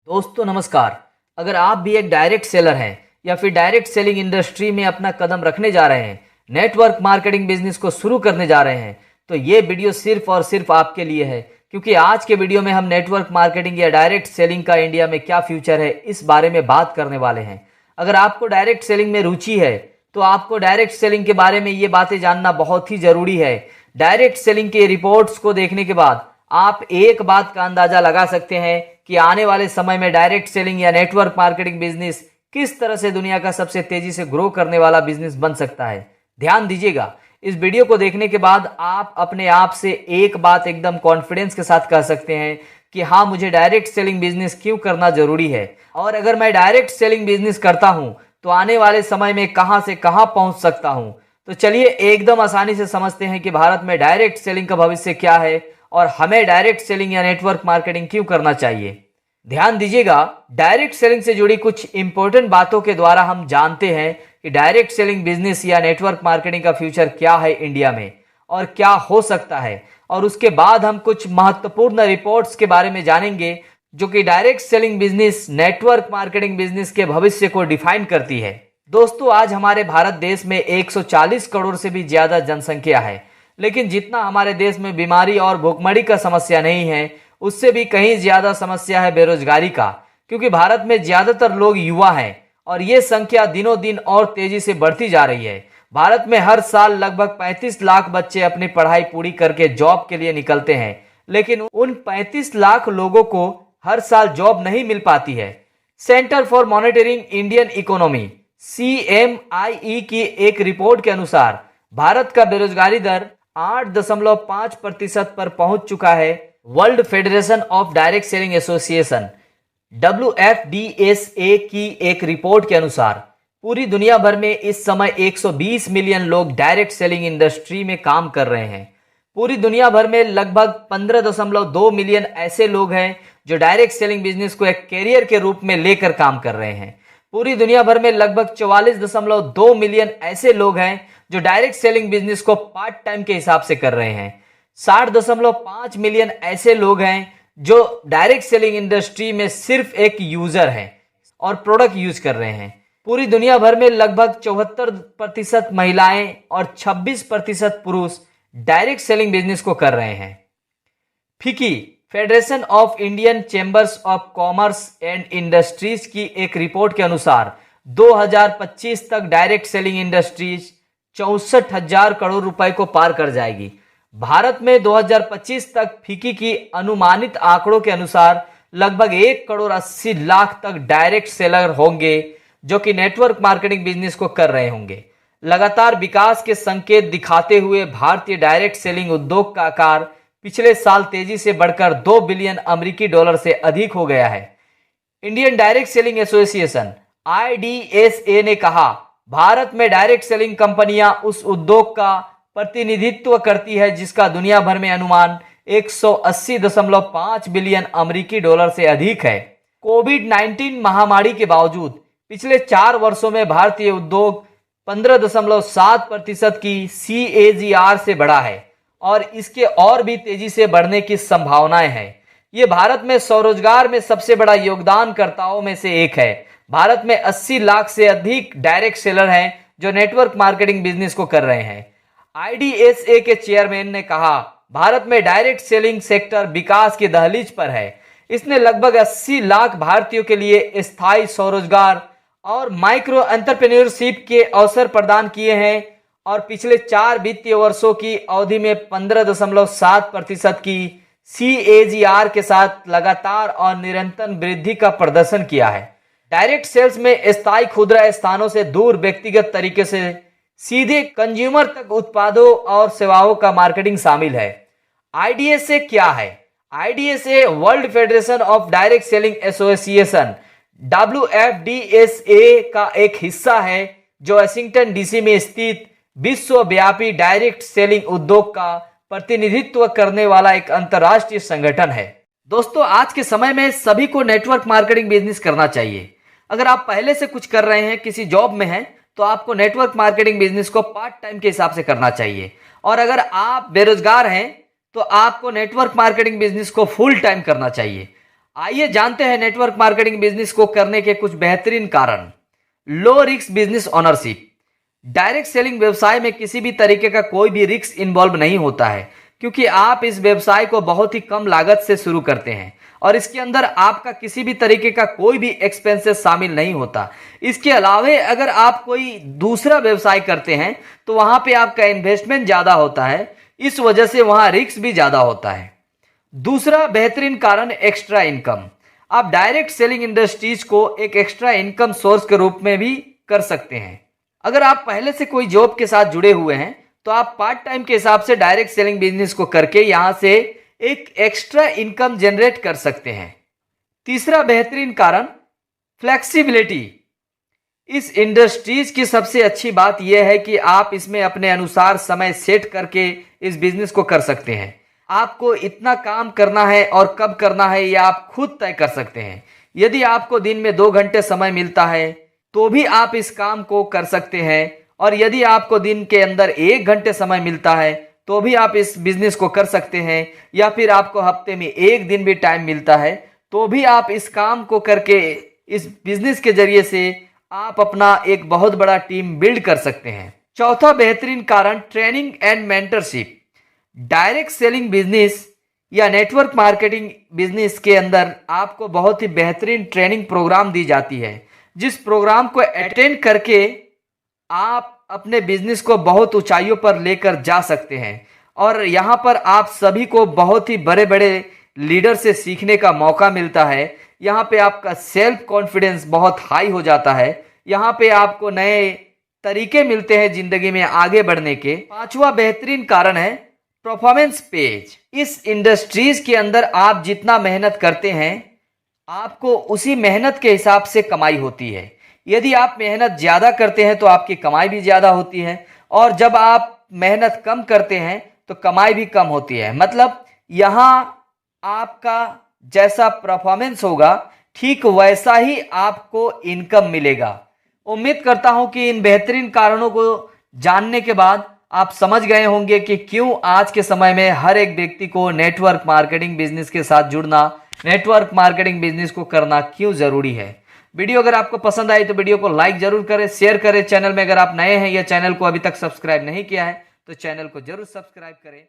दोस्तों नमस्कार। अगर आप भी एक डायरेक्ट सेलर हैं या फिर डायरेक्ट सेलिंग इंडस्ट्री में अपना कदम रखने जा रहे हैं, नेटवर्क मार्केटिंग बिजनेस को शुरू करने जा रहे हैं, तो ये वीडियो सिर्फ और सिर्फ आपके लिए है। क्योंकि आज के वीडियो में हम नेटवर्क मार्केटिंग या डायरेक्ट सेलिंग का इंडिया में क्या फ्यूचर है, इस बारे में बात करने वाले हैं। अगर आपको डायरेक्ट सेलिंग में रुचि है तो आपको डायरेक्ट सेलिंग के बारे में ये बातें जानना बहुत ही जरूरी है। डायरेक्ट सेलिंग के रिपोर्ट्स को देखने के बाद आप एक बात का अंदाजा लगा सकते हैं कि आने वाले समय में डायरेक्ट सेलिंग या नेटवर्क मार्केटिंग बिजनेस किस तरह से दुनिया का सबसे तेजी से ग्रो करने वाला बिजनेस बन सकता है। ध्यान दीजिएगा, इस वीडियो को देखने के बाद आप अपने आप से एक बात एकदम कॉन्फिडेंस के साथ कह सकते हैं कि हाँ, मुझे डायरेक्ट सेलिंग बिजनेस क्यों करना जरूरी है, और अगर मैं डायरेक्ट सेलिंग बिजनेस करता हूं तो आने वाले समय में कहां से कहां पहुंच सकता हूं। तो चलिए एकदम आसानी से समझते हैं कि भारत में डायरेक्ट सेलिंग का भविष्य क्या है और हमें डायरेक्ट सेलिंग या नेटवर्क मार्केटिंग क्यों करना चाहिए। ध्यान दीजिएगा, डायरेक्ट सेलिंग से जुड़ी कुछ इंपॉर्टेंट बातों के द्वारा हम जानते हैं कि डायरेक्ट सेलिंग बिजनेस या नेटवर्क मार्केटिंग का फ्यूचर क्या है इंडिया में और क्या हो सकता है, और उसके बाद हम कुछ महत्वपूर्ण रिपोर्ट्स के बारे में जानेंगे जो कि direct selling business network marketing business के भविष्य को डिफाइन करती है। दोस्तों, आज हमारे भारत देश में 140 करोड़ से भी ज्यादा जनसंख्या है, लेकिन जितना हमारे देश में बीमारी और भूखमरी का समस्या नहीं है, उससे भी कहीं ज्यादा समस्या है बेरोजगारी का। क्योंकि भारत में ज्यादातर लोग युवा हैं और ये संख्या दिनों दिन और तेजी से बढ़ती जा रही है। भारत में हर साल लगभग 35 लाख बच्चे अपनी पढ़ाई पूरी करके जॉब के लिए निकलते हैं, लेकिन उन 35 लाख लोगों को हर साल जॉब नहीं मिल पाती है। Centre for monitoring Indian economy CMIE की एक रिपोर्ट के अनुसार भारत का बेरोजगारी दर 8.5% पर पहुंच चुका है। World federation of direct selling association WFDSA की एक रिपोर्ट के अनुसार पूरी दुनिया भर में इस समय 120 मिलियन लोग डायरेक्ट सेलिंग इंडस्ट्री में काम कर रहे हैं। पूरी दुनिया भर में लगभग 15.2 मिलियन ऐसे लोग हैं जो डायरेक्ट सेलिंग बिजनेस को एक कैरियर के रूप में लेकर काम कर रहे हैं। पूरी दुनिया भर में लगभग 44.2 मिलियन ऐसे लोग हैं जो डायरेक्ट सेलिंग बिजनेस को पार्ट टाइम के हिसाब से कर रहे हैं। 60.5 मिलियन ऐसे लोग हैं जो डायरेक्ट सेलिंग इंडस्ट्री में सिर्फ एक यूजर हैं और प्रोडक्ट यूज कर रहे हैं। पूरी दुनिया भर में लगभग 74% महिलाएं और 26% पुरुष डायरेक्ट सेलिंग बिजनेस को कर रहे हैं। फिकी federation of Indian chambers of commerce and industries की एक रिपोर्ट के अनुसार 2025 तक डायरेक्ट सेलिंग इंडस्ट्रीज 64,000 करोड़ रुपए को पार कर जाएगी। भारत में 2025 तक फिकी की अनुमानित आंकड़ों के अनुसार लगभग 1,80,00,000 तक डायरेक्ट सेलर होंगे जो कि नेटवर्क मार्केटिंग बिजनेस को कर रहे होंगे। लगातार विकास के संकेत दिखाते हुए भारतीय डायरेक्ट सेलिंग उद्योग का आकार पिछले साल तेजी से बढ़कर $2 बिलियन अमेरिकी डॉलर से अधिक हो गया है। Indian direct selling association IDSA ने कहा, भारत में डायरेक्ट सेलिंग कंपनियां उस उद्योग का प्रतिनिधित्व करती है जिसका दुनिया भर में अनुमान 180.5 बिलियन अमेरिकी डॉलर से अधिक है। कोविड-19 महामारी के बावजूद पिछले 4 वर्षों में भारतीय उद्योग 15.7% की CAGR से बढ़ा है और इसके और भी तेजी से बढ़ने की संभावनाएं हैं। ये भारत में स्वरोजगार में सबसे बड़ा योगदानकर्ताओं में से एक है। भारत में 80 लाख से अधिक डायरेक्ट सेलर हैं जो नेटवर्क मार्केटिंग बिजनेस को कर रहे हैं। IDSA के चेयरमैन ने कहा, भारत में डायरेक्ट सेलिंग सेक्टर विकास की दहलीज पर है। इसने लगभग 80 लाख भारतीयों के लिए स्थायी स्वरोजगार और माइक्रो एंटरप्रेन्योरशिप के अवसर प्रदान किए हैं और पिछले 4 वित्तीय वर्षों की अवधि में 15.7% की CAGR के साथ लगातार और निरंतर वृद्धि का प्रदर्शन किया है। डायरेक्ट सेल्स में स्थायी खुदरा स्थानों से दूर व्यक्तिगत तरीके से सीधे कंज्यूमर तक उत्पादों और सेवाओं का मार्केटिंग शामिल है। IDSA क्या है? IDSA world federation of direct selling association WFDSA का एक हिस्सा है जो वाशिंगटन DC में स्थित विश्वव्यापी डायरेक्ट सेलिंग उद्योग का प्रतिनिधित्व करने वाला एक अंतरराष्ट्रीय संगठन है। दोस्तों, आज के समय में सभी को नेटवर्क मार्केटिंग बिजनेस करना चाहिए। अगर आप पहले से कुछ कर रहे हैं, किसी जॉब में हैं, तो आपको नेटवर्क मार्केटिंग बिजनेस को पार्ट टाइम के हिसाब से करना चाहिए। और अगर आप बेरोजगार हैं तो आपको नेटवर्क मार्केटिंग बिजनेस को फुल टाइम करना चाहिए। आइए जानते हैं नेटवर्क मार्केटिंग बिजनेस को करने के कुछ बेहतरीन कारण। Low risk business ownership. Direct selling व्यवसाय में किसी भी तरीके का कोई भी रिस्क इन्वॉल्व नहीं होता है, क्योंकि आप इस व्यवसाय को बहुत ही कम लागत से शुरू करते हैं और इसके अंदर आपका किसी भी तरीके का कोई भी एक्सपेंसेस शामिल नहीं होता। इसके अलावा अगर आप कोई दूसरा व्यवसाय करते हैं तो वहां पे आपका इन्वेस्टमेंट ज्यादा होता है, इस वजह से वहां रिस्क भी ज्यादा होता है। दूसरा बेहतरीन कारण एक्स्ट्रा इनकम। आप डायरेक्ट सेलिंग इंडस्ट्रीज को एक एक्स्ट्रा इनकम सोर्स के रूप में भी कर सकते हैं। अगर आप पहले से कोई जॉब के साथ जुड़े हुए हैं तो आप पार्ट टाइम के हिसाब से डायरेक्ट सेलिंग बिजनेस को करके यहां से एक एक्स्ट्रा इनकम जनरेट कर सकते हैं। तीसरा बेहतरीन कारण फ्लेक्सिबिलिटी। इस इंडस्ट्रीज की सबसे अच्छी बात यह है कि आप इसमें अपने अनुसार समय सेट करके इस बिजनेस को कर सकते हैं। आपको इतना काम करना है और कब करना है यह आप खुद तय कर सकते हैं। यदि आपको दिन में 2 घंटे समय मिलता है तो भी आप इस काम को कर सकते हैं, और यदि आपको दिन के अंदर 1 घंटे समय मिलता है तो भी आप इस बिजनेस को कर सकते हैं, या फिर आपको हफ्ते में 1 दिन भी टाइम मिलता है तो भी आप इस काम को करके इस बिजनेस के जरिए से आप अपना एक बहुत बड़ा टीम बिल्ड कर सकते हैं। चौथा बेहतरीन कारण training and mentorship. Direct selling business या नेटवर्क मार्केटिंग बिजनेस के अंदर आपको बहुत ही बेहतरीन ट्रेनिंग प्रोग्राम दी जाती है, जिस प्रोग्राम को अटेंड करके आप अपने बिजनेस को बहुत ऊंचाइयों पर लेकर जा सकते हैं। और यहाँ पर आप सभी को बहुत ही बड़े बड़े लीडर से सीखने का मौका मिलता है। यहाँ पे आपका सेल्फ कॉन्फिडेंस बहुत हाई हो जाता है। यहाँ पे आपको नए तरीके मिलते हैं जिंदगी में आगे बढ़ने के। पांचवा बेहतरीन कारण है परफॉर्मेंस पेज। इस इंडस्ट्रीज के अंदर आप जितना मेहनत करते हैं आपको उसी मेहनत के हिसाब से कमाई होती है। यदि आप मेहनत ज्यादा करते हैं तो आपकी कमाई भी ज्यादा होती है, और जब आप मेहनत कम करते हैं तो कमाई भी कम होती है। मतलब यहाँ आपका जैसा परफॉर्मेंस होगा ठीक वैसा ही आपको इनकम मिलेगा। उम्मीद करता हूं कि इन बेहतरीन कारणों को जानने के बाद आप समझ गए होंगे कि क्यों आज के समय में हर एक व्यक्ति को नेटवर्क मार्केटिंग बिजनेस के साथ जुड़ना, नेटवर्क मार्केटिंग बिजनेस को करना क्यों जरूरी है। वीडियो अगर आपको पसंद आई तो वीडियो को लाइक जरूर करें, शेयर करें। चैनल में अगर आप नए हैं या चैनल को अभी तक सब्सक्राइब नहीं किया है तो चैनल को जरूर सब्सक्राइब करें।